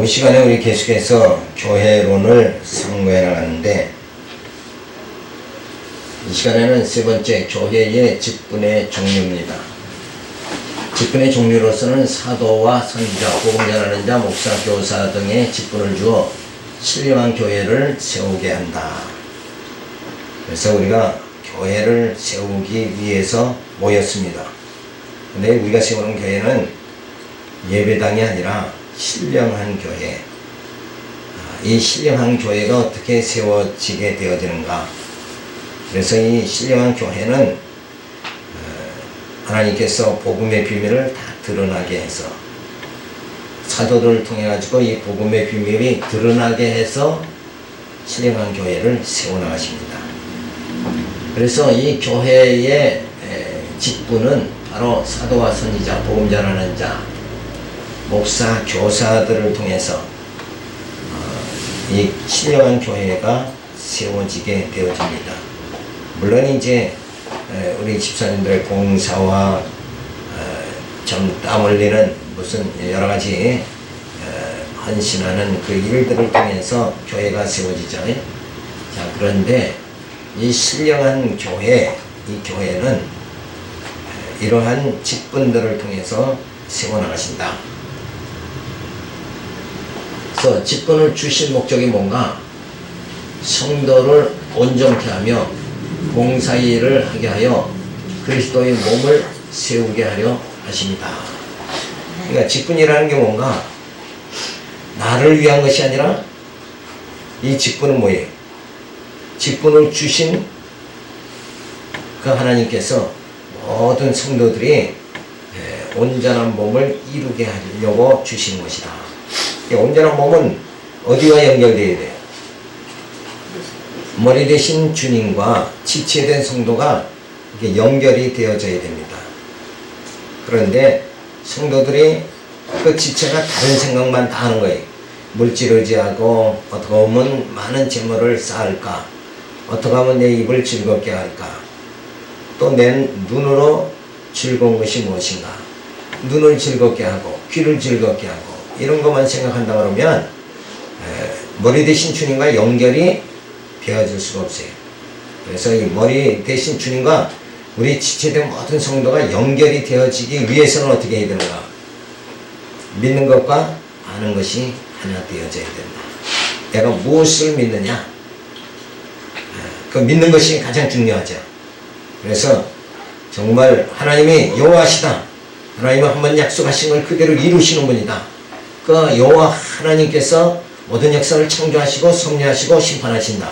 이 시간에 우리 계속해서 교회론을 상고해 나가는데, 이 시간에는 세 번째 교회의 직분의 종류입니다. 직분의 종류로서는 사도와 선지자, 복음 전하는 자, 목사, 교사 등의 직분을 주어 신령한 교회를 세우게 한다. 그래서 우리가 교회를 세우기 위해서 모였습니다. 근데 우리가 세우는 교회는 예배당이 아니라 신령한 교회. 이 신령한 교회가 어떻게 세워지게 되어지는가? 그래서 이 신령한 교회는 하나님께서 복음의 비밀을 다 드러나게 해서, 사도들을 통해 가지고 이 복음의 비밀이 드러나게 해서 신령한 교회를 세워나가십니다. 그래서 이 교회의 직분은 바로 사도와 선지자, 복음 전하는 자, 목사, 교사들을 통해서 이 신령한 교회가 세워지게 되어집니다. 물론 이제 우리 집사님들의 봉사와 좀 땀 흘리는 무슨 여러 가지 헌신하는 그 일들을 통해서 교회가 세워지잖아요. 자, 그런데 이 신령한 교회, 이 교회는 이러한 직분들을 통해서 세워나가신다. 그래서 직분을 주신 목적이 뭔가? 성도를 온전케 하며 봉사일을 하게 하여 그리스도의 몸을 세우게 하려 하십니다. 그러니까 직분이라는 게 뭔가? 나를 위한 것이 아니라 이 직분은 뭐예요? 직분을 주신 그 하나님께서 모든 성도들이 온전한 몸을 이루게 하려고 주신 것이다. 온전한 몸은 어디와 연결되어야 돼요? 머리 대신 주님과 지체된 성도가 이렇게 연결이 되어져야 됩니다. 그런데 성도들이 그 지체가 다른 생각만 다 하는 거예요. 물질 의지하고, 어떻게 하면 많은 재물을 쌓을까, 어떻게 하면 내 입을 즐겁게 할까, 또 내 눈으로 즐거운 것이 무엇인가, 눈을 즐겁게 하고 귀를 즐겁게 하고 이런 것만 생각한다 그러면 머리 대신 주님과 연결이 되어질 수가 없어요. 그래서 이 머리 대신 주님과 우리 지체된 모든 성도가 연결이 되어지기 위해서는 어떻게 해야 되는가? 믿는 것과 아는 것이 하나 되어져야 된다. 내가 무엇을 믿느냐? 그 믿는 것이 가장 중요하죠. 그래서 정말 하나님이 여호와시다, 하나님은 한번 약속하신 걸 그대로 이루시는 분이다. 그 여호와 하나님께서 모든 역사를 창조하시고 섭리하시고 심판하신다.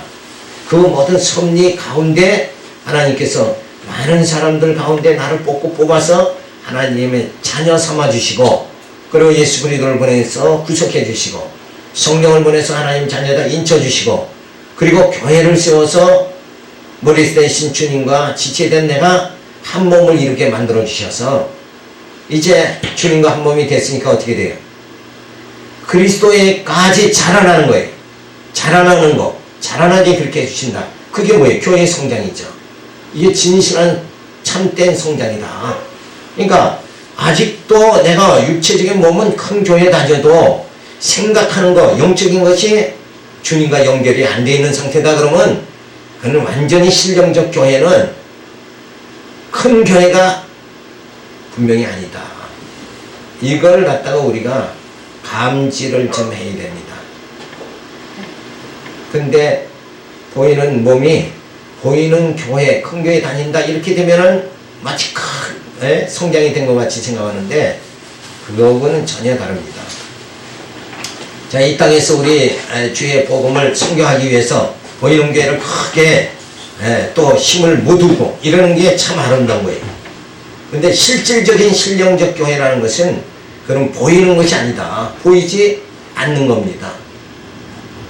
그 모든 섭리 가운데 하나님께서 많은 사람들 가운데 나를 뽑아서 하나님의 자녀 삼아주시고, 그리고 예수 그리스도를 보내서 구속해 주시고, 성령을 보내서 하나님 자녀다 인쳐주시고, 그리고 교회를 세워서 머리 대신 주님과 지체된 내가 한 몸을 이렇게 만들어 주셔서 이제 주님과 한 몸이 됐으니까 어떻게 돼요? 그리스도에까지 자라나는 거예요. 자라나는 거, 자라나게 그렇게 해주신다. 그게 뭐예요? 교회의 성장이죠. 이게 진실한 참된 성장이다. 그러니까 아직도 내가 육체적인 몸은 큰 교회에 다녀도 생각하는 거, 영적인 것이 주님과 연결이 안 돼 있는 상태다 그러면 그는 완전히 신령적 교회는 큰 교회가 분명히 아니다. 이걸 갖다가 우리가 감지를 좀 해야 됩니다. 근데 보이는 몸이, 보이는 교회, 큰 교회 다닌다 이렇게 되면은 마치 큰 성장이 된 것 같이 생각하는데 그거하고는 전혀 다릅니다. 자, 이 땅에서 우리 주의 복음을 선교하기 위해서 보이는 교회를 크게 또 힘을 묻고 이러는 게 참 아름다운 거예요. 근데 실질적인 신령적 교회라는 것은 그럼 보이는 것이 아니다. 보이지 않는 겁니다.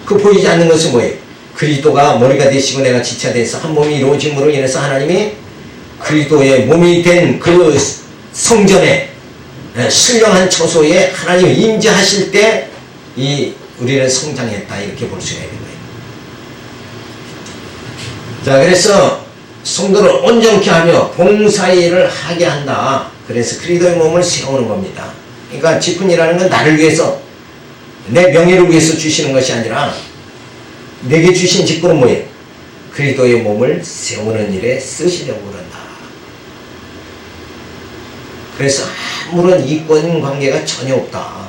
그 보이지 않는 것은 뭐예요? 그리스도가 머리가 되시고 내가 지체돼서 한 몸이 이루어짐으로 인해서 하나님이 그리스도의 몸이 된 그 성전에, 신령한 처소에 하나님이 임재하실 때 우리는 성장했다, 이렇게 볼 수가 있는 거예요. 자, 그래서 성도를 온전케 하며 봉사일을 하게 한다. 그래서 그리스도의 몸을 세우는 겁니다. 그러니까 직분이라는 건 나를 위해서 내 명예를 위해서 주시는 것이 아니라 내게 주신 직분은 뭐예요? 그리스도의 몸을 세우는 일에 쓰시려고 그런다. 그래서 아무런 이권 관계가 전혀 없다.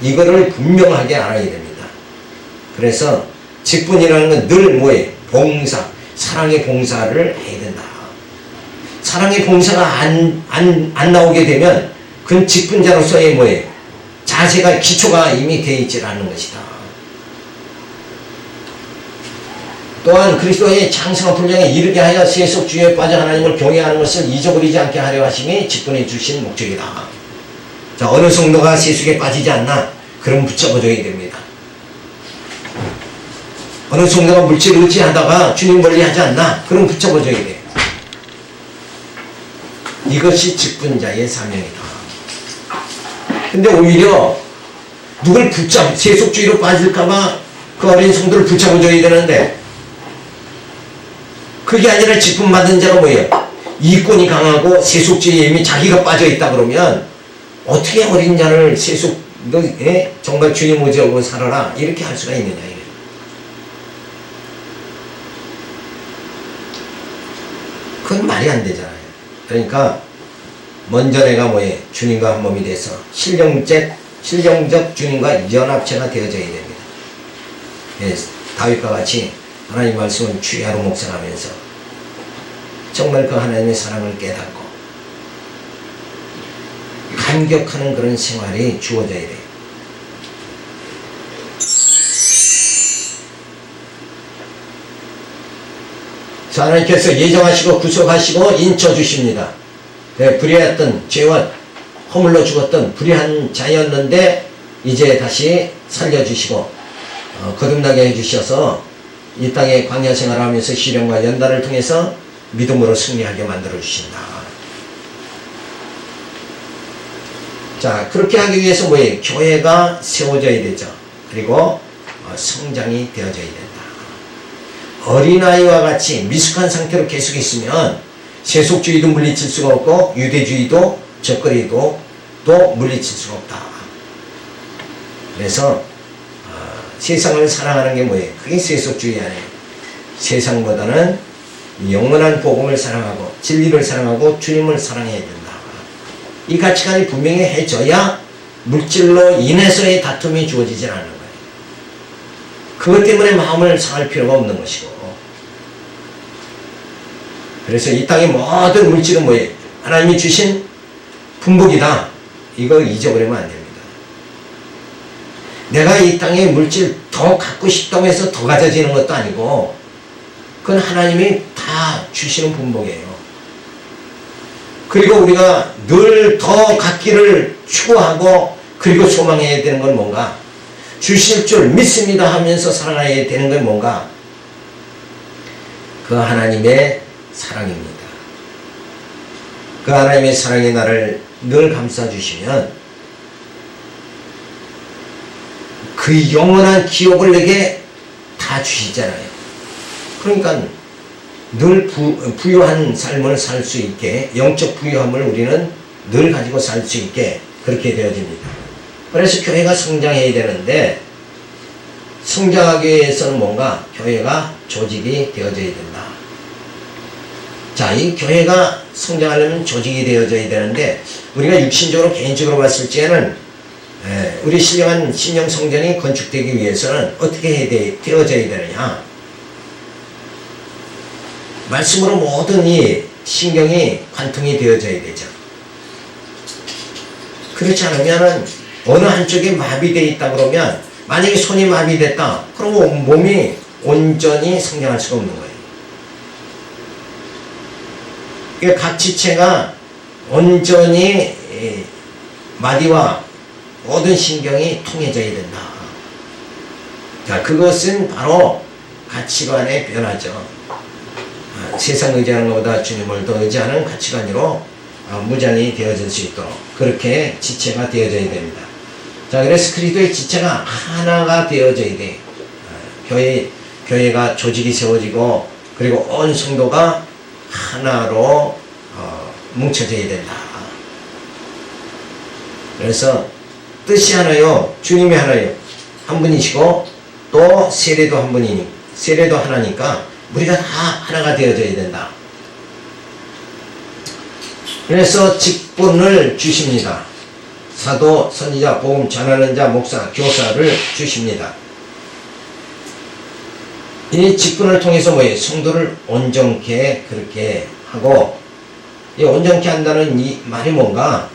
이거를 분명하게 알아야 됩니다. 그래서 직분이라는 건 늘 뭐예요? 봉사, 사랑의 봉사를 해야 된다. 사랑의 봉사가 안 나오게 되면 그건 직분자로서의 뭐예요? 자세가, 기초가 이미 되어 있지 않는 것이다. 또한 그리스도의 장성한 분량에 이르게 하여 세속주의에 빠져 하나님을 경외하는 것을 잊어버리지 않게 하려 하심이 직분해 주신 목적이다. 자, 어느 성도가 세속에 빠지지 않나? 그럼 붙잡아줘야 됩니다. 어느 성도가 물질을 의지하다가 주님 멀리하지 않나? 그럼 붙잡아줘야 돼. 이것이 직분자의 사명이다. 근데 오히려 누굴 세속주의로 빠질까봐 그 어린 성도를 붙잡아줘야 되는데, 그게 아니라 직분 받은 자가 뭐예요? 이권이 강하고 세속주의에 이미 자기가 빠져있다 그러면 어떻게 어린 자를 너 정말 주님 오지하고 살아라 이렇게 할 수가 있느냐 이래요. 그건 말이 안 되잖아요. 그러니까 먼저 내가 뭐예요? 주님과 한 몸이 돼서 신령적 주님과 연합체가 되어져야 됩니다. 예, 다윗과 같이 하나님 말씀을 주야로 묵상하면서 정말 그 하나님의 사랑을 깨닫고 감격하는 그런 생활이 주어져야 돼요. 하나님께서 예정하시고 구속하시고 인쳐주십니다. 불의했던 죄와 허물로 죽었던 불의한 자였는데 이제 다시 살려주시고 거듭나게 해주셔서 이 땅에 광야 생활하면서 시련과 연단을 통해서 믿음으로 승리하게 만들어 주신다. 자, 그렇게 하기 위해서 뭐예요? 교회가 세워져야 되죠. 그리고 성장이 되어져야 된다. 어린아이와 같이 미숙한 상태로 계속 있으면 세속주의도 물리칠 수가 없고 유대주의도 적거리도 또 물리칠 수가 없다. 그래서 세상을 사랑하는 게 뭐예요? 그게 세속주의 아니에요. 세상보다는 영원한 복음을 사랑하고 진리를 사랑하고 주님을 사랑해야 된다. 이 가치관이 분명히 해져야 물질로 인해서의 다툼이 주어지질 않는 거예요. 그것 때문에 마음을 상할 필요가 없는 것이고, 그래서 이 땅의 모든 물질은 뭐예요? 하나님이 주신 분복이다. 이거 잊어버리면 안 됩니다. 내가 이 땅의 물질 더 갖고 싶다고 해서 더 가져지는 것도 아니고 그건 하나님이 다 주시는 분복이에요. 그리고 우리가 늘 더 갖기를 추구하고 그리고 소망해야 되는 건 뭔가? 주실 줄 믿습니다 하면서 살아가야 되는 건 뭔가? 그 하나님의 사랑입니다. 그 하나님의 사랑이 나를 늘 감싸주시면 그 영원한 기업을 내게 다 주시잖아요. 그러니까 늘 부유한 삶을 살 수 있게, 영적 부유함을 우리는 늘 가지고 살 수 있게 그렇게 되어집니다. 그래서 교회가 성장해야 되는데, 성장하기 위해서는 뭔가? 교회가 조직이 되어져야 된다. 자, 이 교회가 성장하려면 조직이 되어져야 되는데, 우리가 육신적으로 개인적으로 봤을 때는 우리 신령한 신령 성전이 건축되기 위해서는 어떻게 되어져야 되느냐? 말씀으로 모든 이 신경이 관통이 되어져야 되죠. 그렇지 않으면 어느 한쪽이 마비되어 있다 그러면, 만약에 손이 마비됐다 그러면 몸이 온전히 성장할 수가 없는 거예요. 각 지체가 온전히 마디와 모든 신경이 통해져야 된다. 자, 그것은 바로 가치관의 변화죠. 세상 의지하는 것보다 주님을 더 의지하는 가치관으로 무장이 되어질 수 있도록 그렇게 지체가 되어져야 됩니다. 자, 그래서 그리스도의 지체가 하나가 되어져야 돼. 교회가 조직이 세워지고 그리고 온 성도가 하나로 뭉쳐져야 된다. 그래서 뜻이 하나요. 주님이 하나요. 한 분이시고 또 세례도 한 분이니 세례도 하나니까 우리가 다 하나가 되어져야 된다. 그래서 직분을 주십니다. 사도, 선지자, 복음 전하는 자, 목사, 교사를 주십니다. 이 직분을 통해서 뭐예요? 성도를 온전케 그렇게 하고, 이 온전케 한다는 이 말이 뭔가,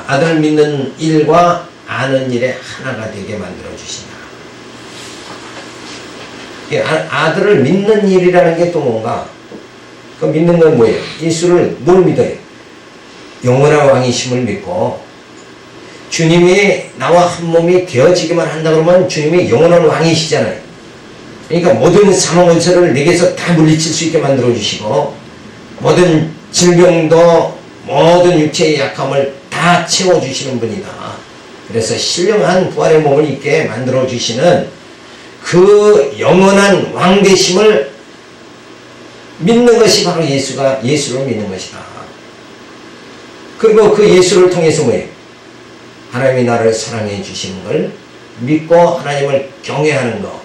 아들을 믿는 일과 아는 일에 하나가 되게 만들어 주신다. 아들을 믿는 일이라는 게 또 뭔가, 그 믿는 건 뭐예요? 예수를 뭘 믿어요? 영원한 왕이심을 믿고, 주님이 나와 한 몸이 되어지기만 한다 그러면 주님이 영원한 왕이시잖아요. 그러니까 모든 사망원세를 내게서 다 물리칠 수 있게 만들어 주시고, 모든 질병도 모든 육체의 약함을 다 채워주시는 분이다. 그래서 신령한 부활의 몸을 입게 만들어 주시는 그 영원한 왕되심을 믿는 것이 바로 예수를 믿는 것이다. 그리고 그 예수를 통해서 뭐예요? 하나님이 나를 사랑해 주시는 걸 믿고 하나님을 경외하는 것,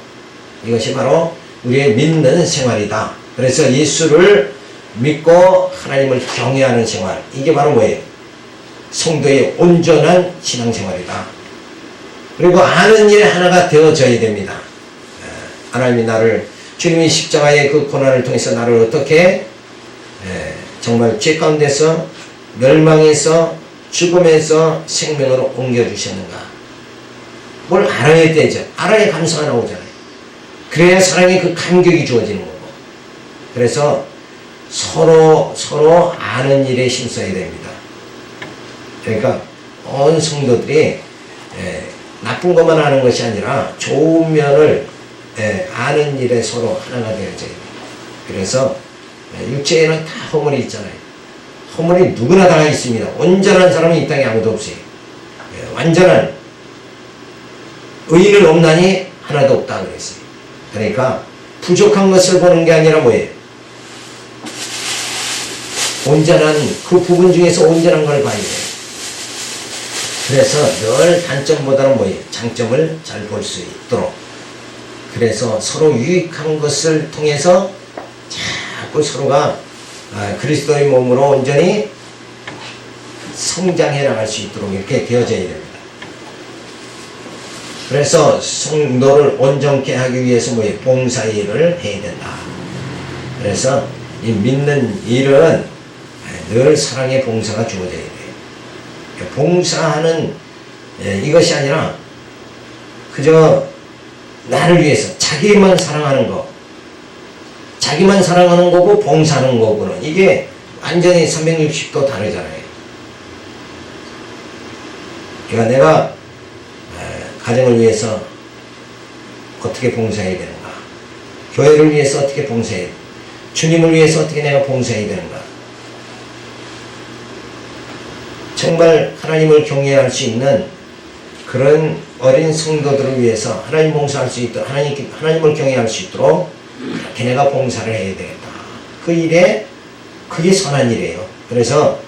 이것이 바로 우리의 믿는 생활이다. 그래서 예수를 믿고 하나님을 경외하는 생활, 이게 바로 뭐예요? 성도의 온전한 신앙생활이다. 그리고 아는 일에 하나가 되어져야 됩니다. 하나님이 나를, 주님이 십자가의 그 고난을 통해서 나를 어떻게 정말 죄 가운데서 멸망에서 죽음에서 생명으로 옮겨주셨는가, 뭘 알아야 되죠. 알아야 감사가 나오잖아요. 그래야 사랑의 그 감격이 주어지는 거고. 그래서 서로 아는 일에 힘써야 됩니다. 그러니까 온 성도들이 나쁜 것만 아는 것이 아니라 좋은 면을 아는 일에 서로 하나가 되어져야 돼요. 그래서 육체에는 다 허물이 있잖아요. 허물이 누구나 다 있습니다. 온전한 사람이 이 땅에 아무도 없어요. 완전한 의인은 없나니 하나도 없다 그랬어요. 그러니까 부족한 것을 보는 게 아니라 뭐예요? 온전한 그 부분 중에서 온전한 걸 봐야 돼요. 그래서 늘 단점보다는 뭐예요? 장점을 잘 볼 수 있도록. 그래서 서로 유익한 것을 통해서 자꾸 서로가 그리스도의 몸으로 온전히 성장해 나갈 수 있도록 이렇게 되어져야 됩니다. 그래서 성도를 온전케 하기 위해서 뭐예요? 봉사일을 해야 된다. 그래서 이 믿는 일은 늘 사랑의 봉사가 주어져야 돼요. 봉사하는 이것이 아니라 그저 나를 위해서 자기만 사랑하는 거, 자기만 사랑하는 거고 봉사하는 거고는 이게 완전히 360도 다르잖아요. 그러니까 내가 가정을 위해서 어떻게 봉사해야 되는가, 교회를 위해서 어떻게 봉사해야 되는가, 주님을 위해서 어떻게 내가 봉사해야 되는가, 정말 하나님을 경외할 수 있는 그런 어린 성도들을 위해서 하나님 봉사할 수 있도록, 하나님을 경외할 수 있도록 그렇게 내가 봉사를 해야 되겠다. 그 일에 그게 선한 일이에요. 그래서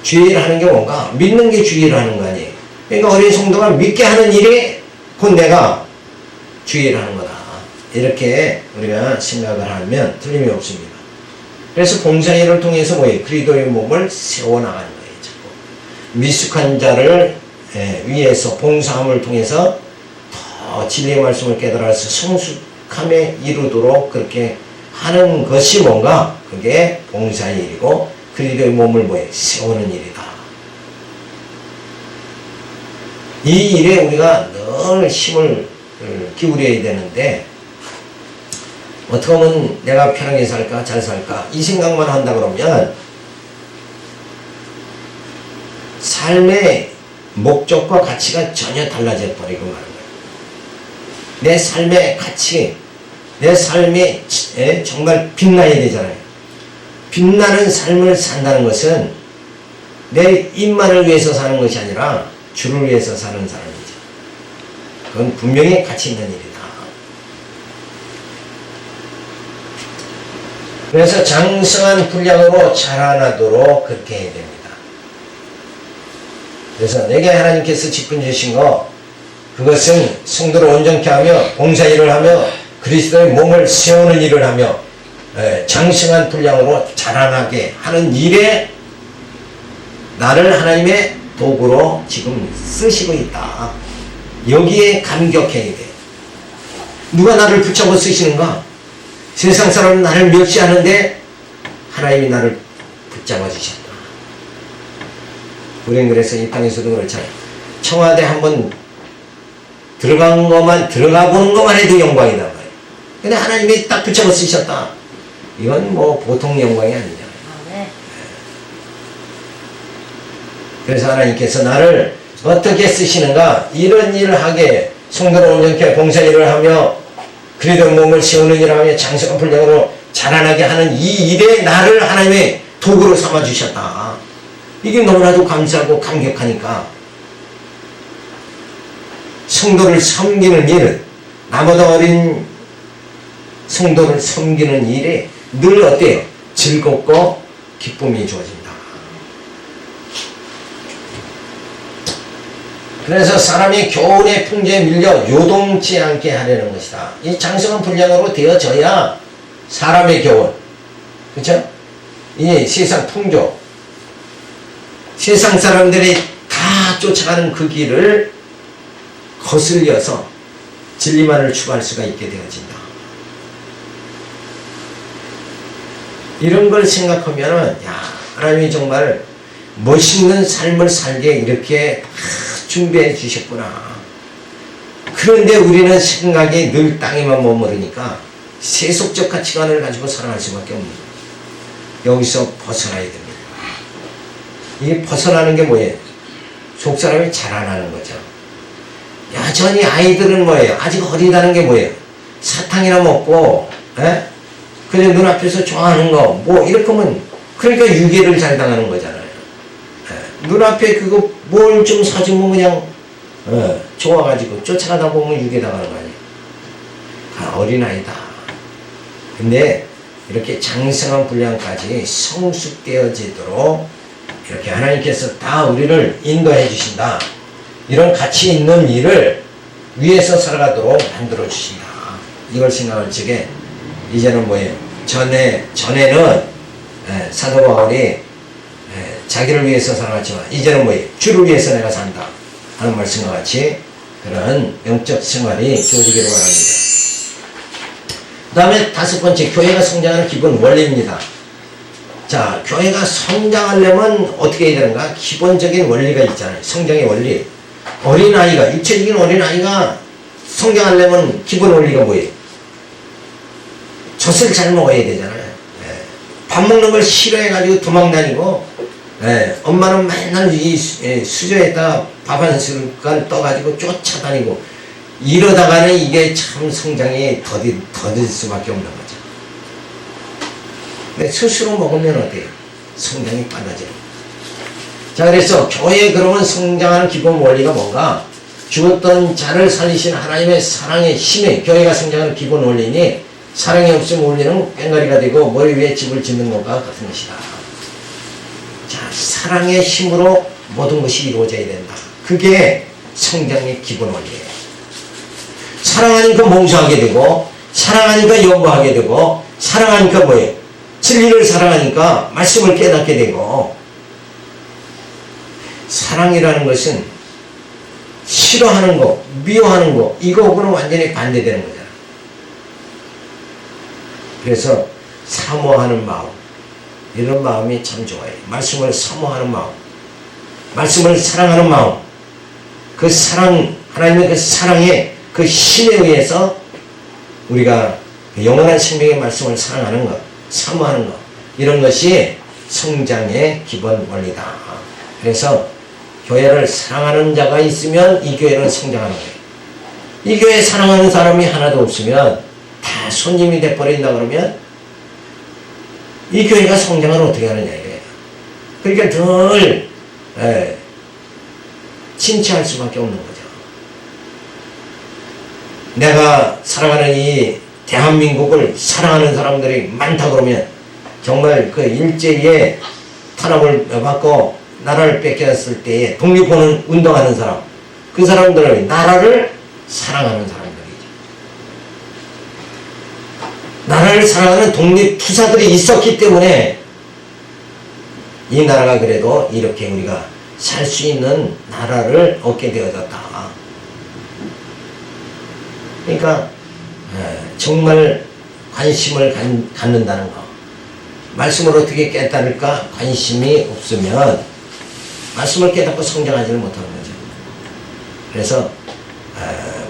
주의를 하는 게 뭔가? 믿는 게 주의를 하는 거 아니에요. 그러니까 어린 성도가 믿게 하는 일이 곧 내가 주의를 하는 거다. 이렇게 우리가 생각을 하면 틀림이 없습니다. 그래서 봉사일을 통해서 뭐예요? 그리스도의 몸을 세워나가는 거예요. 자꾸 미숙한 자를 위해서 봉사함을 통해서 더 진리의 말씀을 깨달아서 성숙함에 이르도록 그렇게 하는 것이 뭔가? 그게 봉사일이고 그리스도의 몸을 뭐예요? 세우는 일이다. 이 일에 우리가 늘 힘을 기울여야 되는데, 어떻게 하면 내가 편하게 살까, 잘 살까 이 생각만 한다 그러면 삶의 목적과 가치가 전혀 달라져 버리고 마는 거예요. 내 삶의 가치, 내 삶이 정말 빛나야 되잖아요. 빛나는 삶을 산다는 것은 내 입만을 위해서 사는 것이 아니라 주를 위해서 사는 사람이죠. 그건 분명히 가치 있는 일이다. 그래서 장성한 분량으로 자라나도록 그렇게 해야 됩니다. 그래서 내게 하나님께서 직분 주신 거, 그것은 성도를 온전케 하며 봉사일을 하며 그리스도의 몸을 세우는 일을 하며 장성한 분량으로 자라나게 하는 일에 나를 하나님의 도구로 지금 쓰시고 있다. 여기에 감격해야 돼. 누가 나를 붙잡아 쓰시는가? 세상 사람은 나를 멸시하는데 하나님이 나를 붙잡아 주셨다. 우리는 그래서 이 땅에서도 그렇잖아요. 청와대 한번 들어가 보는 것만 해도 영광이다 말이에요. 근데 하나님이 딱 붙잡아 쓰셨다. 이건 뭐 보통 영광이 아니잖아요. 그래서 하나님께서 나를 어떻게 쓰시는가? 이런 일을 하게 성도를 온전케 봉사일을 하며 그리스도의 몸을 세우는 일을 하며 장성한 분량으로 자라나게 하는 이 일에 나를 하나님의 도구로 삼아주셨다. 이게 너무나도 감사하고 감격하니까 성도를 섬기는 일, 나보다 어린 성도를 섬기는 일에 늘 어때요? 즐겁고 기쁨이 주어진다. 그래서 사람이 교훈의 풍조에 밀려 요동치 않게 하려는 것이다. 이 장성한 분량으로 되어져야 사람의 교훈, 그렇죠? 이 세상 풍조, 세상 사람들이 다 쫓아가는 그 길을 거슬려서 진리만을 추구할 수가 있게 되어진다. 이런 걸 생각하면은, 야, 하나님이 정말 멋있는 삶을 살게 이렇게 다 준비해 주셨구나. 그런데 우리는 생각이 늘 땅에만 머무르니까 세속적 가치관을 가지고 살아갈 수밖에 없는 거예요. 여기서 벗어나야 됩니다. 이 벗어나는 게 뭐예요? 속사람이 자라나는 거죠. 여전히 아이들은 뭐예요? 아직 어리다는 게 뭐예요? 사탕이나 먹고, 그냥 눈앞에서 좋아하는 거, 뭐, 이렇게 하면, 그러니까 유괴를 잘 당하는 거잖아요. 눈앞에 그거 뭘 좀 사주면 그냥, 좋아가지고 쫓아가다 보면 유괴당하는 거 아니에요? 아, 어린아이다. 근데, 이렇게 장성한 분량까지 성숙되어지도록, 이렇게 하나님께서 다 우리를 인도해 주신다. 이런 가치 있는 일을 위해서 살아가도록 만들어 주신다. 이걸 생각할 적에 이제는 뭐예요? 전에는 사도 바울이 자기를 위해서 살아갔지만 이제는 뭐예요? 주를 위해서 내가 산다 하는 말씀과 같이 그런 영적 생활이 주어지기를 바랍니다. 그 다음에 다섯 번째, 교회가 성장하는 기본 원리입니다. 자, 교회가 성장하려면 어떻게 해야 되는가? 기본적인 원리가 있잖아요. 성장의 원리. 어린아이가, 육체적인 어린아이가 성장하려면 기본 원리가 뭐예요? 젖을 잘 먹어야 되잖아요. 밥 먹는 걸 싫어해가지고 도망다니고, 엄마는 맨날 이 수저에다가 밥 한 숟갈 떠가지고 쫓아다니고, 이러다가는 이게 참 성장이 더딜 수밖에 없는 거죠. 근데 스스로 먹으면 어때요? 성장이 빨라져요. 자, 그래서 교회 그러면 성장하는 기본 원리가 뭔가? 죽었던 자를 살리신 하나님의 사랑의 힘에 교회가 성장하는 기본 원리니 사랑이 없으면 우리는 꽹과리가 되고 머리 위에 집을 짓는 것과 같은 것이다. 자, 사랑의 힘으로 모든 것이 이루어져야 된다. 그게 성장의 기본 원리예요. 사랑하니까 봉사하게 되고 사랑하니까 연구하게 되고 사랑하니까 뭐예요? 진리를 사랑하니까 말씀을 깨닫게 되고 사랑이라는 것은 싫어하는 거, 미워하는 거 이거하고는 완전히 반대되는 거잖아. 그래서 사모하는 마음 이런 마음이 참 좋아요. 말씀을 사모하는 마음, 말씀을 사랑하는 마음, 그 사랑, 하나님의 그 사랑의 그 힘에 의해서 우리가 영원한 생명의 말씀을 사랑하는 것, 사모하는 것 이런 것이 성장의 기본 원리다. 그래서 교회를 사랑하는 자가 있으면 이 교회는 성장하는 거예요. 이 교회 사랑하는 사람이 하나도 없으면 다 손님이 돼버린다 그러면 이 교회가 성장을 어떻게 하느냐 이거예요. 그러니까 늘 침체할 수밖에 없는 거죠. 내가 살아가는 이 대한민국을 사랑하는 사람들이 많다 그러면 정말 그 일제에 탄압을 받고 나라를 뺏겼을 때에 독립운동 운동하는 사람, 그 사람들은 나라를 사랑하는 사람들이죠. 나라를 사랑하는 독립투사들이 있었기 때문에 이 나라가 그래도 이렇게 우리가 살 수 있는 나라를 얻게 되어졌다. 그러니까 정말 관심을 갖는다는 거. 말씀을 어떻게 깨달을까? 관심이 없으면 말씀을 깨닫고 성장하지를 못하는 거죠. 그래서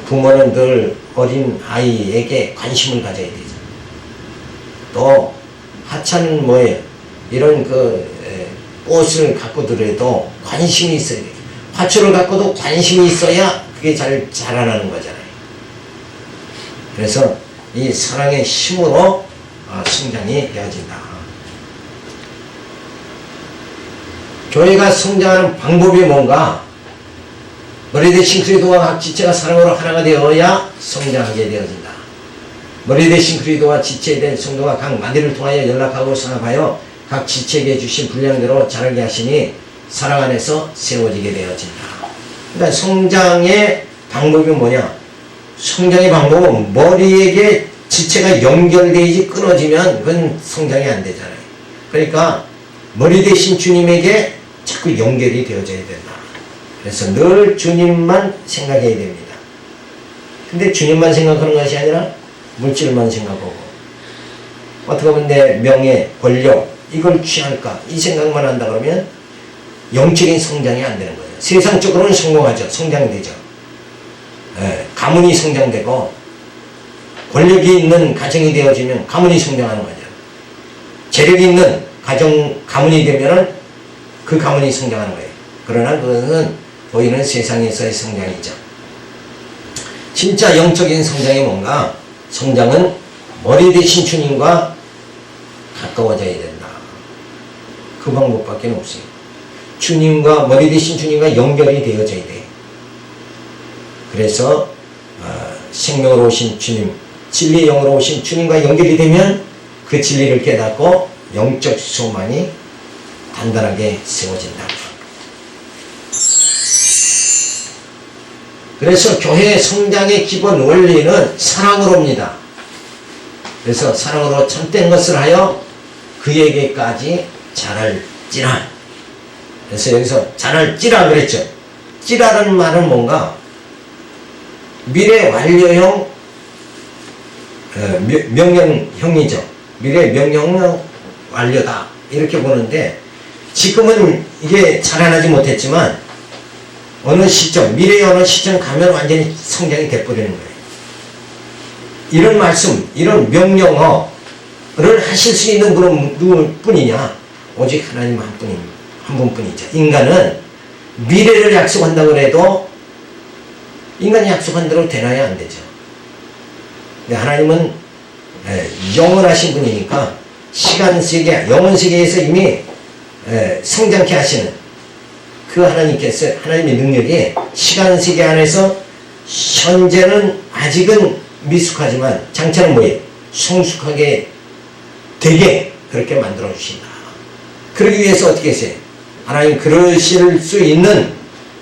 부모는 늘 어린 아이에게 관심을 가져야 되죠. 또 하찮은 뭐예요? 이런 꽃을 갖고더라도 관심이 있어야 돼요. 화초를 갖고도 관심이 있어야 그게 잘 자라나는 거잖아요. 그래서 이 사랑의 힘으로 성장이 되어진다. 교회가 성장하는 방법이 뭔가? 머리 대신 그리스도와 각 지체가 사랑으로 하나가 되어야 성장하게 되어진다. 머리 대신 그리스도와 지체된 성도가 각 마디를 통하여 연락하고 상합하여 각 지체에게 주신 분량대로 자라게 하시니 사랑 안에서 세워지게 되어진다. 그러니까 성장의 방법이 뭐냐? 성장의 방법은 머리에게 지체가 연결되지 끊어지면 그건 성장이 안 되잖아요. 그러니까 머리 대신 주님에게 자꾸 연결이 되어져야 된다. 그래서 늘 주님만 생각해야 됩니다. 근데 주님만 생각하는 것이 아니라 물질만 생각하고 어떻게 보면 내 명예, 권력 이걸 취할까 이 생각만 한다 그러면 영적인 성장이 안 되는 거예요. 세상적으로는 성공하죠. 성장되죠. 가문이 성장되고 권력이 있는 가정이 되어지면 가문이 성장하는 거죠. 재력이 있는 가문이 되면은 그 가문이 성장하는 거예요. 그러나 그것은 보이는 세상에서의 성장이죠. 진짜 영적인 성장이 뭔가? 성장은 머리 대신 주님과 가까워져야 된다. 그 방법밖에 없어요. 주님과 머리 대신 주님과 연결이 되어져야 돼요. 그래서 생명으로 오신 주님, 진리의 영으로 오신 주님과 연결이 되면 그 진리를 깨닫고 영적 소망이 단단하게 세워진다. 그래서 교회 성장의 기본 원리는 사랑으로입니다. 그래서 사랑으로 참된 것을 하여 그에게까지 자랄지라. 그래서 여기서 자랄지라 그랬죠. 찌라는 말은 뭔가? 미래 완료형 명령형이죠. 미래 명령형 완료다 이렇게 보는데 지금은 이게 자라나지 못했지만 어느 시점 미래의 어느 시점 가면 완전히 성장이 돼버리는 거예요. 이런 말씀 이런 명령어를 하실 수 있는 분은 누구뿐이냐? 오직 하나님 한 분뿐이죠. 인간은 미래를 약속한다고 해도 인간이 약속한 대로 되나야 안 되죠. 근데 하나님은 영원하신 분이니까 시간세계, 영혼세계에서 이미 성장케 하시는 그 하나님께서 하나님의 능력이 시간세계 안에서 현재는 아직은 미숙하지만 장차는 뭐예요? 성숙하게 되게 그렇게 만들어 주신다. 그러기 위해서 어떻게 했어요? 하나님 그러실 수 있는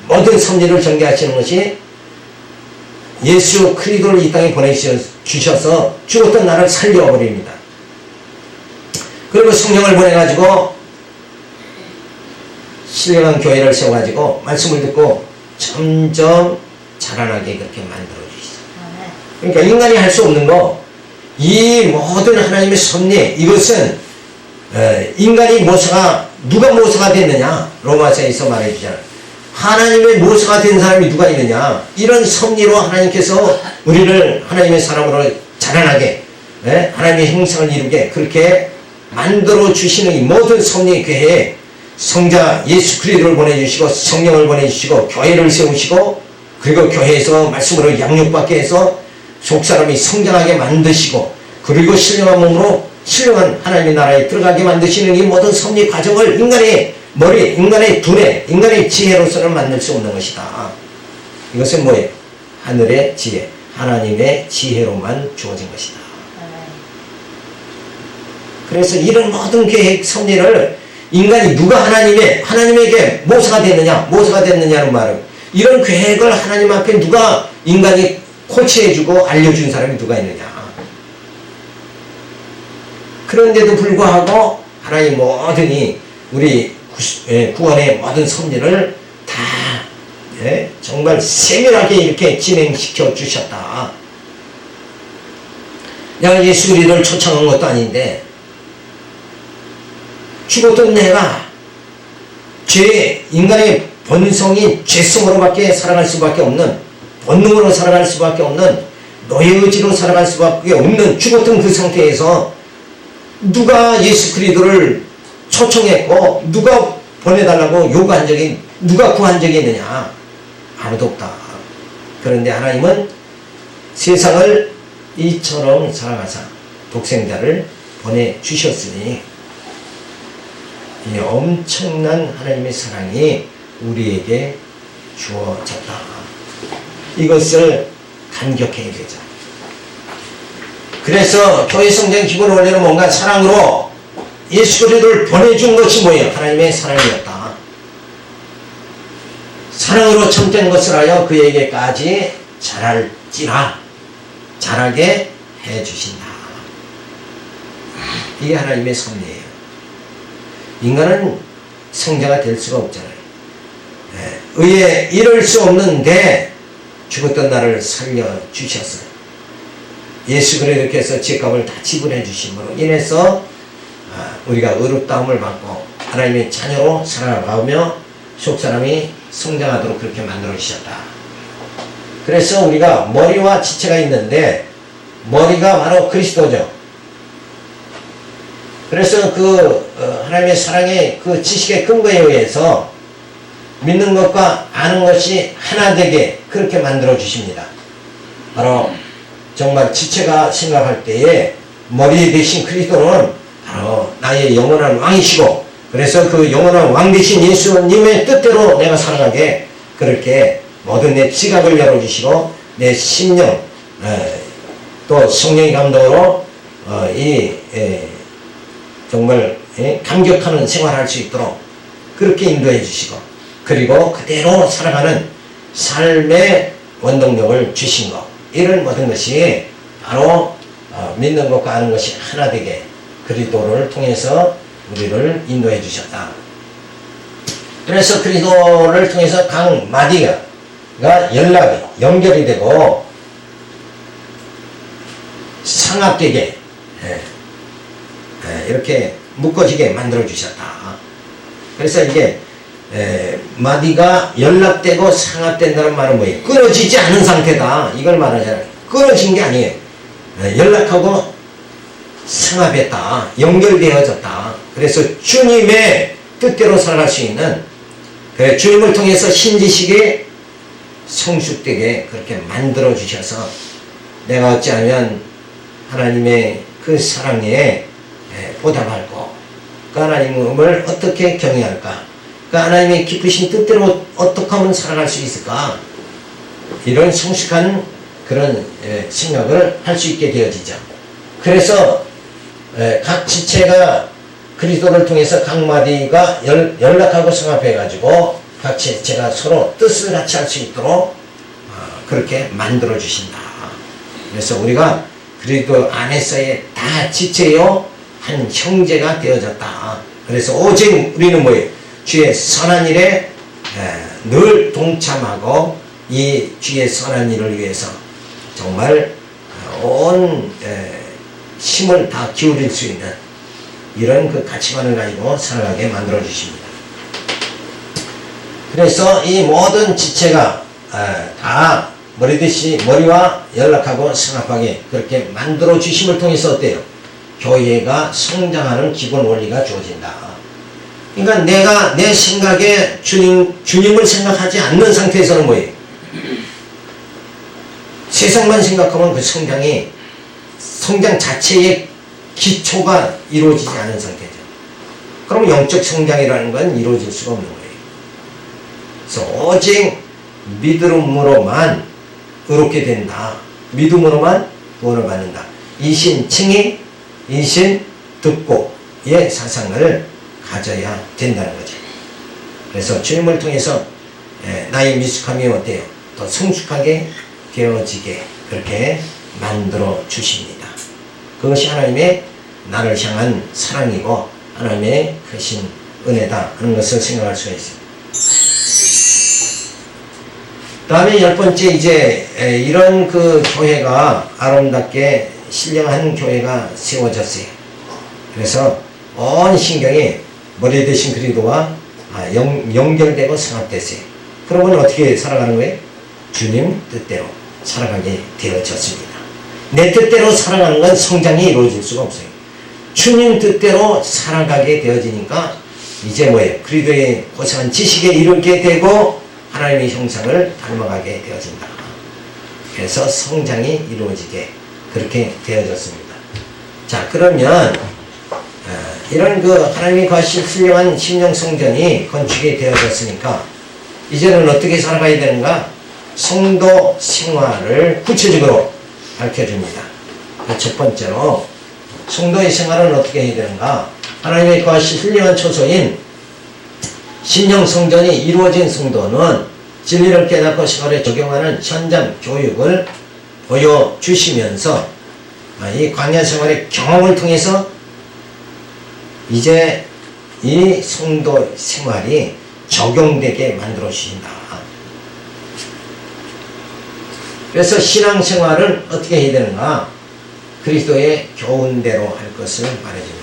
모든 섭리를 전개하시는 것이 예수 그리스도를 이 땅에 보내주셔서 죽었던 나를 살려버립니다. 그리고 성령을 보내가지고 신령한 교회를 세워가지고 말씀을 듣고 점점 자라나게 그렇게 만들어주시죠. 그러니까 인간이 할 수 없는 거, 이 모든 하나님의 섭리, 이것은 인간이 누가 모사가 됐느냐? 로마서에서 말해주잖아요. 하나님의 모사가 된 사람이 누가 있느냐? 이런 섭리로 하나님께서 우리를 하나님의 사람으로 자라나게, 하나님의 형상을 이루게 그렇게 만들어 주시는 이 모든 섭리 교회에 성자 예수 그리스도를 보내주시고 성령을 보내주시고 교회를 세우시고 그리고 교회에서 말씀으로 양육받게 해서 속사람이 성장하게 만드시고 그리고 신령한 몸으로 신령한 하나님의 나라에 들어가게 만드시는 이 모든 섭리 과정을 인간의 머리, 인간의 두뇌, 인간의 지혜로서는 만들 수 없는 것이다. 이것은 뭐예요? 하늘의 지혜, 하나님의 지혜로만 주어진 것이다. 그래서 이런 모든 계획 섭리를 인간이 누가 하나님에게 모세가 됐느냐는 말은 이런 계획을 하나님 앞에 누가 인간이 코치해주고 알려준 사람이 누가 있느냐. 그런데도 불구하고 하나님 모든 우리 구원의 모든 섭리를 다 정말 세밀하게 이렇게 진행시켜 주셨다. 내가 예수 그리스도를 초청한 것도 아닌데 죽었던 내가 인간의 본성이 죄성으로밖에 살아갈 수밖에 없는, 본능으로 살아갈 수밖에 없는, 노예의지로 살아갈 수밖에 없는 죽었던 그 상태에서 누가 예수 그리스도를 초청했고 누가 보내달라고 요구한 적이, 누가 구한 적이 있느냐? 아무도 없다. 그런데 하나님은 세상을 이처럼 사랑하사 독생자를 보내주셨으니 이 엄청난 하나님의 사랑이 우리에게 주어졌다. 이것을 감격해야 되죠. 그래서 교회 성장 기본 원리는 뭔가 사랑으로 예수 그리스도를 보내준 것이 뭐예요? 하나님의 사랑이었다. 사랑으로 참된 것을 하여 그에게까지 자라게 해주신다. 이게 하나님의 섭리예요. 인간은 성자가 될 수가 없잖아요. 의에 이룰 수 없는데 죽었던 나를 살려주셨어요. 예수 그리스도께서 죄값을 다 지불해 주심으로 인해서 우리가 의롭다움을 받고 하나님의 자녀로 살아가며 속사람이 성장하도록 그렇게 만들어 주셨다. 그래서 우리가 머리와 지체가 있는데 머리가 바로 그리스도죠. 그래서 하나님의 사랑의 그 지식의 근거에 의해서 믿는 것과 아는 것이 하나 되게 그렇게 만들어 주십니다. 바로 정말 지체가 생각할 때에 머리 대신 그리스도는 바로 나의 영원한 왕이시고, 그래서 그 영원한 왕 대신 예수님의 뜻대로 내가 살아가게 그렇게 모든 내 지각을 열어주시고 내 심령 또 성령의 감동으로 정말 감격하는 생활할 수 있도록 그렇게 인도해 주시고, 그리고 그대로 살아가는 삶의 원동력을 주신 것, 이런 모든 것이 바로 믿는 것과 아는 것이 하나 되게 그리스도를 통해서 우리를 인도해 주셨다. 그래서 그리스도를 통해서 각 마디가 연결이 되고 상합되게 이렇게 묶어지게 만들어 주셨다. 그래서 이게 마디가 연락되고 상합된다는 말은 뭐예요? 끊어지지 않은 상태다. 이걸 말하잖아요. 끊어진 게 아니에요. 연락하고 상합했다. 연결되어졌다. 그래서 주님의 뜻대로 살아갈 수 있는, 주님을 통해서 신지식이 성숙되게 그렇게 만들어 주셔서 내가 어찌하면 하나님의 그 사랑에 보답할고 그 하나님을 어떻게 경외할까, 그 하나님의 깊으신 뜻대로 어떻게 하면 살아갈 수 있을까, 이런 성숙한 그런 생각을 할 수 있게 되어지죠. 그래서 각 지체가 그리스도를 통해서 각 마디가 연락하고 성합해 가지고 각 지체가 서로 뜻을 같이 할 수 있도록 그렇게 만들어 주신다. 그래서 우리가 그리스도 안에서의 다 지체요 한 형제가 되어졌다. 그래서 오직 우리는 뭐예요? 주의 선한 일에 늘 동참하고 이 주의 선한 일을 위해서 정말 온 힘을 다 기울일 수 있는 이런 그 가치관을 가지고 살아가게 만들어 주십니다. 그래서 이 모든 지체가 다 머리와 연락하고 승합하게 그렇게 만들어 주심을 통해서 어때요? 교회가 성장하는 기본 원리가 주어진다. 그러니까 내가 내 생각에 주님을 생각하지 않는 상태에서는 뭐예요? 세상만 생각하면 그 성장 자체의 기초가 이루어지지 않은 상태죠. 그럼 영적 성장이라는 건 이루어질 수가 없는 거예요. 그래서 오직 믿음으로만 의롭게 된다. 믿음으로만 구원을 받는다. 이신 칭의, 이신 듣고의 사상을 가져야 된다는 거죠. 그래서 주님을 통해서 나의 미숙함이 어때요? 더 성숙하게 되어지게 그렇게 만들어 주십니다. 그것이 하나님의 나를 향한 사랑이고 하나님의 크신 은혜다 하는 것을 생각할 수가 있습니다. 다음에 10번째 이제 이런 그 교회가 아름답게 신령한 교회가 세워졌어요. 그래서 온 신경이 머리 대신 그리스도와 연결되고 성합됐어요. 그러면 어떻게 살아가는 거예요? 주님 뜻대로 살아가게 되어졌습니다. 내 뜻대로 살아가는 건 성장이 이루어질 수가 없어요. 주님 뜻대로 살아가게 되어지니까 이제 뭐예요? 그리스도의 고상한 지식에 이르게 되고 하나님의 형상을 닮아가게 되어진다. 그래서 성장이 이루어지게 그렇게 되어졌습니다. 자, 그러면 이런 그 하나님의 거하신 훌륭한 심령 성전이 건축이 되어졌으니까 이제는 어떻게 살아가야 되는가? 성도 생활을 구체적으로 밝혀줍니다. 첫 번째로 성도의 생활은 어떻게 해야 되는가? 하나님의 거하신 훌륭한 초소인 심령 성전이 이루어진 성도는 진리를 깨닫고 생활에 적용하는 현장 교육을 보여주시면서 이 광야 생활의 경험을 통해서 이제 이 성도 생활이 적용되게 만들어 주신다. 그래서 신앙생활은 어떻게 해야 되는가? 그리스도의 교훈대로 할 것을 말해줍니다.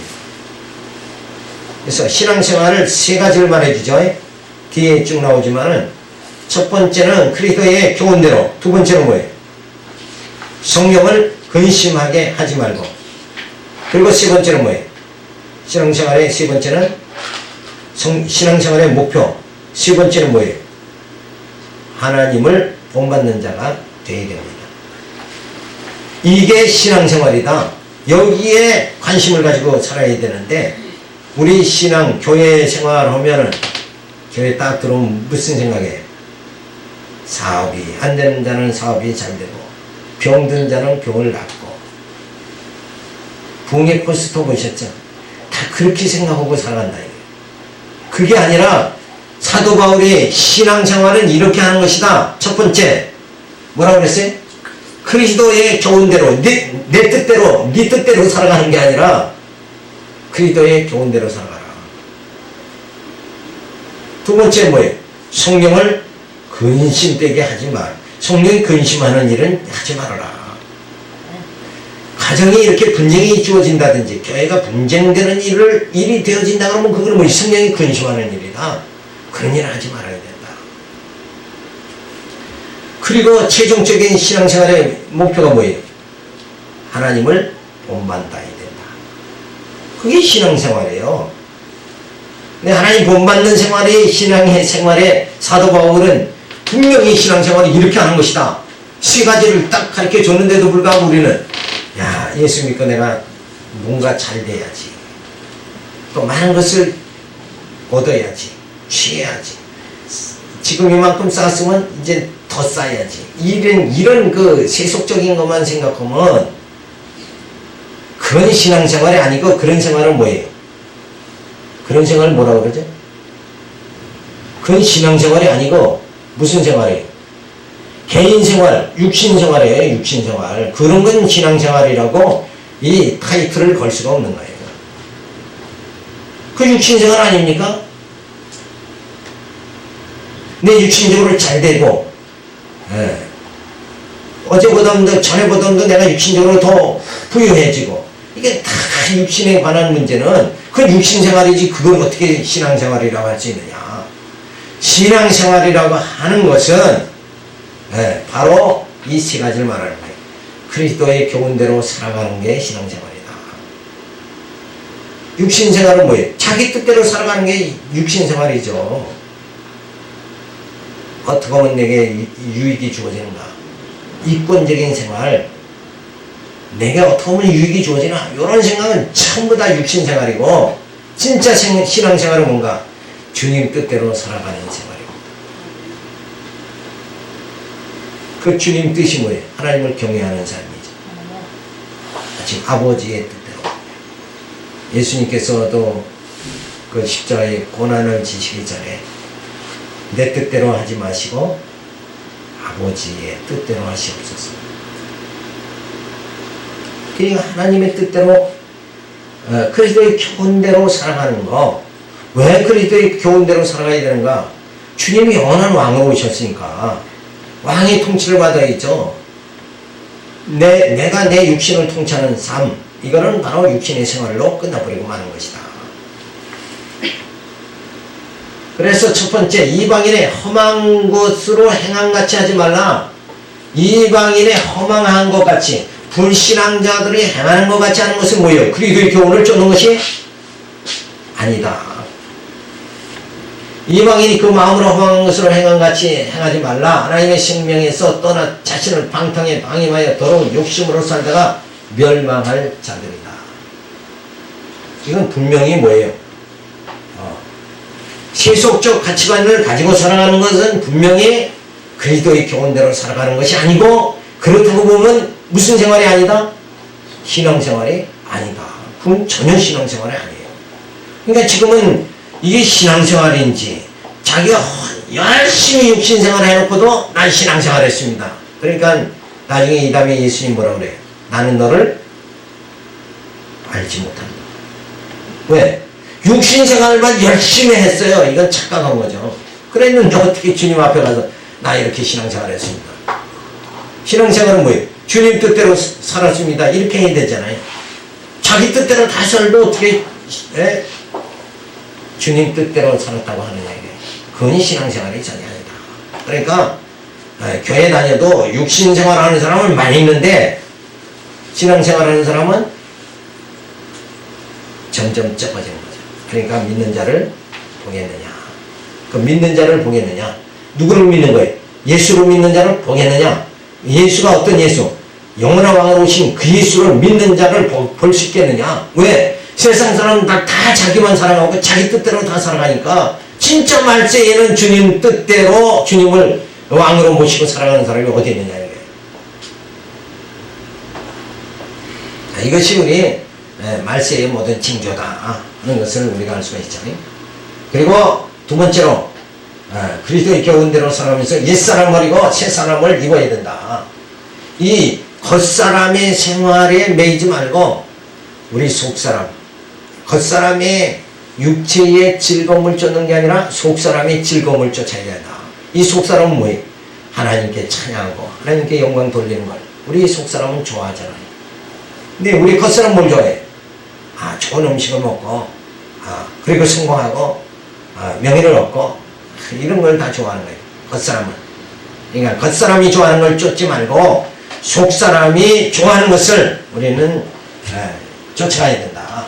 그래서 신앙생활을 세 가지를 말해주죠. 뒤에 쭉 나오지만은 첫 번째는 그리스도의 교훈대로, 두 번째는 뭐예요? 성령을 근심하게 하지 말고, 그리고 세 번째는 뭐예요? 신앙생활의 세 번째는 신앙생활의 목표, 세 번째는 뭐예요? 하나님을 본받는 자가 되어야 됩니다. 이게 신앙생활이다. 여기에 관심을 가지고 살아야 되는데 우리 신앙, 교회 생활하면은 교회 딱 들어오면 무슨 생각이에요? 사업이 안 되는 자는 사업이 잘 되고 병든 자는 병을 낫고 부흥의 포스터 보셨죠? 다 그렇게 생각하고 살아간다. 그게 아니라 사도 바울이 신앙생활은 이렇게 하는 것이다. 첫 번째 뭐라고 그랬어요? 그리스도의 교훈대로 내 뜻대로 네 뜻대로 살아가는 게 아니라 그리스도의 교훈대로 살아가라. 두 번째 뭐예요? 성령을 근심되게 하지 마. 성령이 근심하는 일은 하지 말아라. 가정이 이렇게 분쟁이 주어진다든지 교회가 분쟁되는 일이 되어진다 그러면 그거는 뭐 성령이 근심하는 일이다. 그런 일을 하지 말아야 된다. 그리고 최종적인 신앙생활의 목표가 뭐예요? 하나님을 본받아야 된다. 그게 신앙생활이에요. 근데 하나님 본받는 생활이 신앙의 생활에 사도 바울은 분명히 신앙생활이 이렇게 하는 것이다. 세 가지를 딱 가르쳐 줬는데도 불구하고 우리는 야, 예수 믿고 내가 뭔가 잘 돼야지. 또 많은 것을 얻어야지. 취해야지. 지금 이만큼 쌓았으면 이제 더 쌓아야지. 이런 그 세속적인 것만 생각하면 그런 신앙생활이 아니고 그런 생활은 뭐예요? 그런 생활을 뭐라고 그러죠? 그건 신앙생활이 아니고 무슨 생활이에요? 개인생활, 육신생활이에요. 육신생활. 그런 건 신앙생활이라고 이 타이틀을 걸 수가 없는 거예요. 그 육신생활 아닙니까? 내 육신적으로 잘 되고 어제보다도 전에보다도 내가 육신적으로 더 부유해지고 이게 다 육신에 관한 문제는 그 육신생활이지 그걸 어떻게 신앙생활이라고 할 수 있느냐. 신앙생활이라고 하는 것은 바로 이 세 가지를 말하는 거예요. 그리스도의 교훈대로 살아가는 게 신앙생활이다. 육신생활은 뭐예요? 자기 뜻대로 살아가는 게 육신생활이죠. 어떻게 하면 내게 유익이 주어지는가? 이권적인 생활, 내게 어떻게 하면 유익이 주어지나? 이런 생각은 전부 다 육신생활이고 진짜 신앙생활은 뭔가? 주님 뜻대로 살아가는 생활이고 그 주님 뜻이 뭐예요? 하나님을 경외하는 삶이죠. 지금 아버지의 뜻대로 예수님께서도 그 십자가의 고난을 지시기 전에 내 뜻대로 하지 마시고 아버지의 뜻대로 하시옵소서. 이 하나님의 뜻대로 그리스도의 교훈대로 살아가는 거. 왜 그리스도의 교훈대로 살아가야 되는가? 주님이 영원한 왕으로 오셨으니까 왕의 통치를 받아야죠. 내가 내 육신을 통치하는 삶, 이거는 바로 육신의 생활로 끝나버리고 마는 것이다. 그래서 첫 번째, 이방인의 험한 것으로 행함같이 하지 말라. 이방인의 험한 것 같이, 불신앙자들이 행하는 것 같이 하는 것은 뭐예요? 그리스도의 교훈을 쫓는 것이 아니다. 이방인이 그 마음으로 험한 것으로 행함같이 행하지 말라. 하나님의 생명에서 떠나 자신을 방탕에 방임하여 더러운 욕심으로 살다가 멸망할 자들이다. 이건 분명히 뭐예요? 세속적 가치관을 가지고 살아가는 것은 분명히 그리스도의 교훈대로 살아가는 것이 아니고, 그렇다고 보면 무슨 생활이 아니다? 신앙생활이 아니다. 그건 전혀 신앙생활이 아니에요. 그러니까 지금은 이게 신앙생활인지, 자기가 열심히 육신생활 해놓고도 난 신앙생활 했습니다. 그러니까 나중에 이 다음에 예수님 뭐라고 그래요? 나는 너를 알지 못한다. 왜? 육신생활만 열심히 했어요. 이건 착각한 거죠. 그랬는데 어떻게 주님 앞에 가서 나 이렇게 신앙생활 했습니다. 신앙생활은 뭐예요? 주님 뜻대로 살았습니다. 이렇게 해야 되잖아요. 자기 뜻대로 다 살도 어떻게 주님 뜻대로 살았다고 하느냐, 이게. 그건 신앙생활이 전혀 아니다. 그러니까 교회 다녀도 육신생활 하는 사람은 많이 있는데 신앙생활 하는 사람은 점점 적어지는 거죠. 그러니까 믿는 자를 보겠느냐. 그 믿는 자를 보겠느냐. 누구를 믿는 거예요? 예수를 믿는 자를 보겠느냐. 예수가 어떤 예수? 영원한 왕으로 오신 그 예수를 믿는 자를 볼 수 있겠느냐. 왜? 세상 사람은 다 자기만 살아가고 자기 뜻대로 다 살아가니까 진짜 말세에는 주님 뜻대로 주님을 왕으로 모시고 살아가는 사람이 어디 있느냐, 이게. 이것이 우리 말세의 모든 징조다 하는 것을 우리가 알 수가 있잖아요. 그리고 두 번째로 그리스도의 교훈대로 살아가면서 옛사람 버리고 새사람을 입어야 된다. 이 겉사람의 생활에 매이지 말고 우리 속사람, 겉사람의 육체의 즐거움을 쫓는 게 아니라 속사람의 즐거움을 쫓아야 된다. 이 속사람은 뭐예요? 하나님께 찬양하고 하나님께 영광 돌리는 걸 우리 속사람은 좋아하잖아요. 근데 우리 겉사람은 뭘 좋아해? 좋은 음식을 먹고 그리고 성공하고 명예를 얻고 이런 걸 다 좋아하는 거예요. 겉사람은. 그러니까 겉사람이 좋아하는 걸 쫓지 말고 속사람이 좋아하는 것을 우리는 쫓아가야 된다.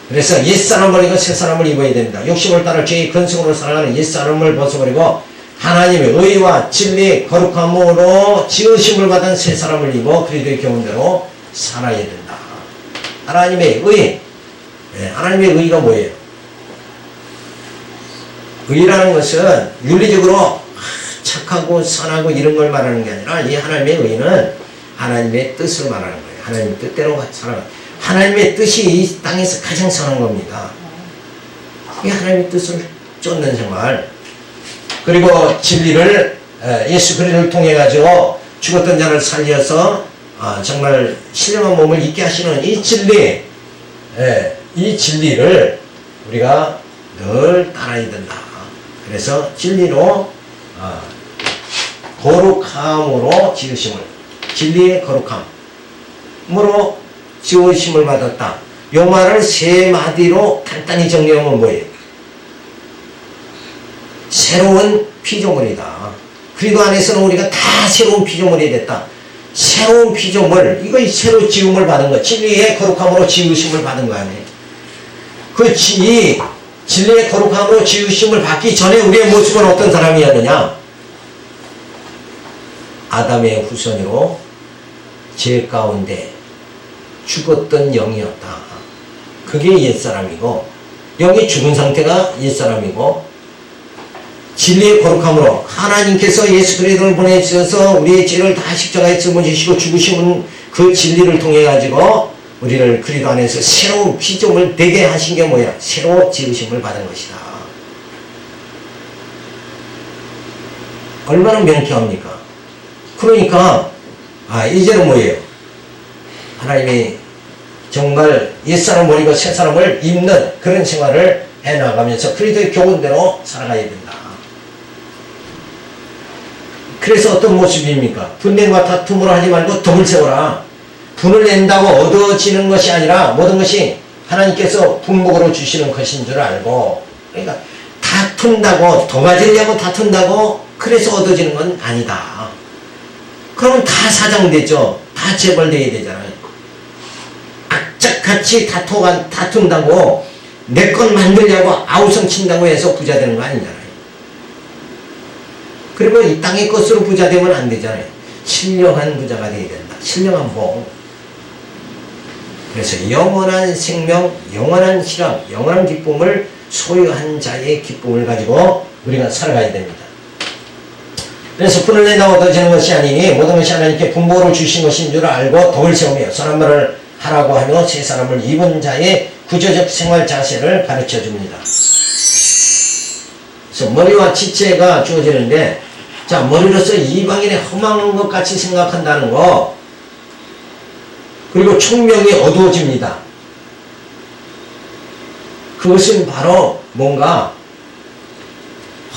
그래서 옛사람 버리고 새사람을 입어야 된다. 욕심을 따라 죄의 근성으로 살아가는 옛사람을 벗어버리고 하나님의 의와 진리 거룩함으로 지으심을 받은 새사람을 입어 그리스도의 교훈대로 살아야 된다. 하나님의 의, 하나님의 의가 뭐예요? 의라는 것은 윤리적으로 착하고 선하고 이런 걸 말하는 게 아니라 이 하나님의 의는 하나님의 뜻을 말하는 거예요. 하나님의 뜻대로 살아가는, 하나님의 뜻이 이 땅에서 가장 선한 겁니다. 이 하나님의 뜻을 쫓는 생활, 그리고 진리를 예수 그리스도를 통해 가지고 죽었던 자를 살려서 정말 신령한 몸을 있게 하시는 이 진리, 이 진리를 우리가 늘 따라야 된다. 그래서 진리로 거룩함으로 지으심을, 진리의 거룩함으로 지으심을 받았다. 이 말을 세 마디로 간단히 정리하면 뭐예요? 새로운 피조물이다. 그리스도 안에서는 우리가 다 새로운 피조물이 됐다. 새로운 피조물, 이거 새로 지음을 받은 거, 진리의 거룩함으로 지으심을 받은 거 아니에요. 그 진리의 거룩함으로 지으심을 받기 전에 우리의 모습은 어떤 사람이었느냐? 아담의 후손으로 죄 가운데 죽었던 영이었다. 그게 옛사람이고, 영이 죽은 상태가 옛사람이고, 진리의 거룩함으로 하나님께서 예수 그리스도를 보내주셔서 우리의 죄를 다 십자가에 짊어지시고 죽으시는 그 진리를 통해 가지고 우리를 그리스도 안에서 새로운 피조물 되게 하신 게 뭐야? 새로 지으심을 받은 것이다. 얼마나 명쾌합니까? 그러니까 이제는 뭐예요? 하나님이 정말 옛사람 버리고 새사람을 입는 그런 생활을 해나가면서 그리스도의 교훈대로 살아가야 된다. 그래서 어떤 모습입니까? 분쟁과 다툼으로 하지 말고 덕을 세워라. 분을 낸다고 얻어지는 것이 아니라 모든 것이 하나님께서 분복으로 주시는 것인 줄 알고, 그러니까 다툰다고, 더 가지려고 다툰다고 그래서 얻어지는 건 아니다. 그러면 다 사장되죠. 다 재벌되어야 되잖아요. 악착같이 다툰다고 내 것 만들려고 아우성 친다고 해서 부자 되는 거 아니잖아요. 그리고 이 땅의 것으로 부자 되면 안 되잖아요. 신령한 부자가 되어야 된다. 신령한 복. 그래서 영원한 생명, 영원한 희락, 영원한 기쁨을 소유한 자의 기쁨을 가지고 우리가 살아가야 됩니다. 그래서 분을 내다 얻어지는 것이 아니니 모든 것이 하나님께 분복으로 주신 것인 줄 알고 덕을 세우며 선한 말을 하라고 하며 새 사람을 입은 자의 구조적 생활 자세를 가르쳐 줍니다. 그래서 머리와 지체가 주어지는데, 자, 머리로서 이방인의 험한 것 같이 생각한다는 거, 그리고 총명이 어두워집니다. 그것은 바로 뭔가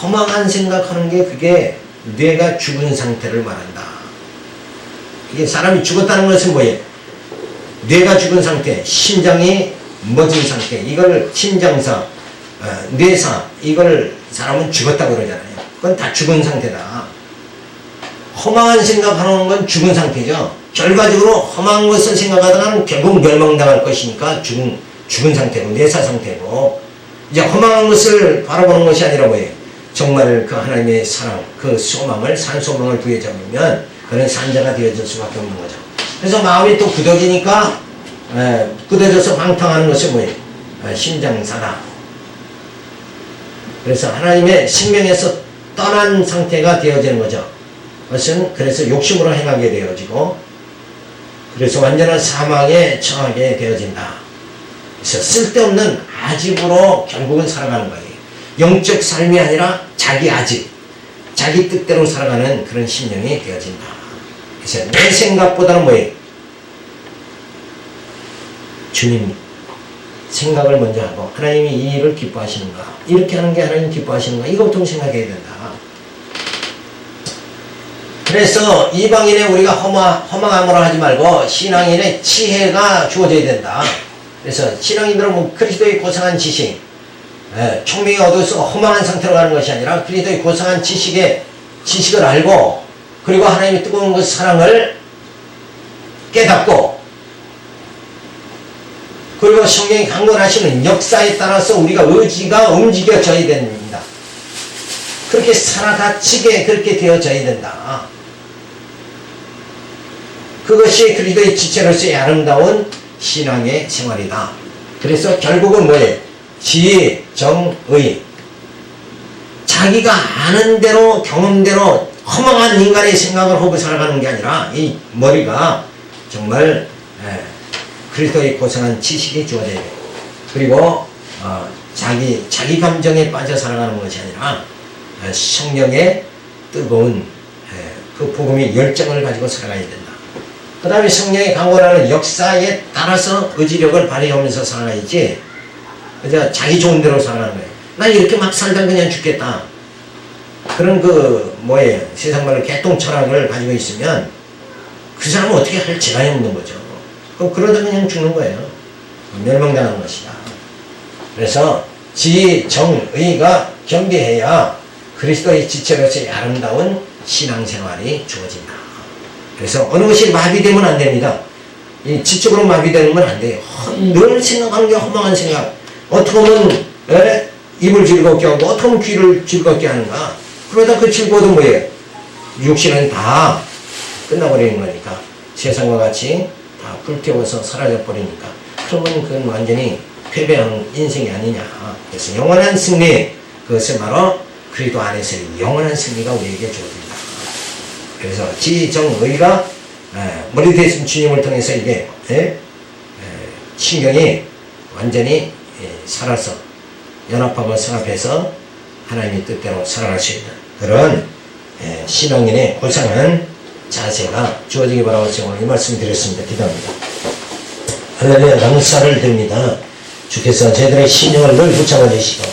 허망한 생각하는 게 그게 뇌가 죽은 상태를 말한다. 이게 사람이 죽었다는 것은 뭐예요? 뇌가 죽은 상태, 심장이 멎은 상태, 이걸 심장사, 뇌사, 이걸 사람은 죽었다고 그러잖아요. 그건 다 죽은 상태다. 허망한 생각하는 건 죽은 상태죠. 결과적으로 험한 것을 생각하다가는 결국 멸망당할 것이니까 죽은 상태고, 뇌사 상태고, 이제 험한 것을 바라보는 것이 아니라 뭐예요? 정말 그 하나님의 사랑, 그 소망을, 산소망을 부여잡으면 그는 산자가 되어질 수밖에 없는 거죠. 그래서 마음이 또 굳어지니까, 굳어져서 방탕하는 것이 뭐예요? 심장사다. 그래서 하나님의 생명에서 떠난 상태가 되어지는 거죠. 그것은 그래서 욕심으로 행하게 되어지고, 그래서 완전한 사망에 처하게 되어진다. 그래서 쓸데없는 아집으로 결국은 살아가는 거예요. 영적 삶이 아니라 자기 아집, 자기 뜻대로 살아가는 그런 심령이 되어진다. 그래서 내 생각보다는 뭐예요? 주님 생각을 먼저 하고, 하나님이 이 일을 기뻐하시는가, 이렇게 하는 게 하나님 기뻐하시는가, 이것부터 생각해야 된다. 그래서 이방인의 우리가 허망함으로 하지 말고 신앙인의 지혜가 주어져야 된다. 그래서 신앙인들은 뭐 그리스도의 고상한 지식, 총명이 어두워서 허망한 상태로 가는 것이 아니라 그리스도의 고상한 지식을 알고, 그리고 하나님의 뜨거운 그 사랑을 깨닫고, 그리고 성경이 강권하시는 역사에 따라서 우리가 의지가 움직여져야 됩니다. 그렇게 살아가치게 그렇게 되어져야 된다. 그것이 그리스도의 지체로서의 아름다운 신앙의 생활이다. 그래서 결국은 뭐예요? 지, 정, 의. 자기가 아는 대로, 경험대로 허망한 인간의 생각을 하고 살아가는 게 아니라 이 머리가 정말 그리스도의 고상한 지식이 주어져야 돼요. 그리고 자기 감정에 빠져 살아가는 것이 아니라 성령의 뜨거운 그 복음의 열정을 가지고 살아가야 된다. 그 다음에 성령의 강권하는 역사에 따라서 의지력을 발휘하면서 살아가야지, 그저 자기 좋은 대로 살아가는 거예요. 난 이렇게 막 살다 그냥 죽겠다. 그런 세상 말로 개똥 철학을 가지고 있으면 그 사람은 어떻게 할 재간이 없는 거죠. 그럼 그러다 그냥 죽는 거예요. 멸망당하는 것이다. 그래서 지, 정, 의가 겸비해야 그리스도의 지체로서의 아름다운 신앙생활이 주어진다. 그래서 어느 것이 마비되면 안 됩니다. 이 지적으로 마비되는 건 안 돼요. 늘 생각하는 게 허망한 생각. 어떻게 하면 입을 즐겁게 하고 어떻게 하면 귀를 즐겁게 하는가. 그러다 그 즐거워도 뭐예요? 육신은 다 끝나버리는 거니까. 세상과 같이 다 불태워서 사라져버리니까. 그러면 그건 완전히 패배한 인생이 아니냐. 그래서 영원한 승리, 그것은 바로 그리스도 안에서의 영원한 승리가 우리에게 주어집니다. 그래서 지, 정, 의가 머리 대신 주님을 통해서 이게 신경이 완전히 살아서 연합하고 성합해서 하나님의 뜻대로 살아갈 수 있는 그런 신앙인의 고상한 자세가 주어지기 바라고 제가 오늘 이 말씀 드렸습니다. 기도합니다. 할렐루야. 감사를 드립니다. 주께서 저희들의 신령을 늘 붙잡아 주시고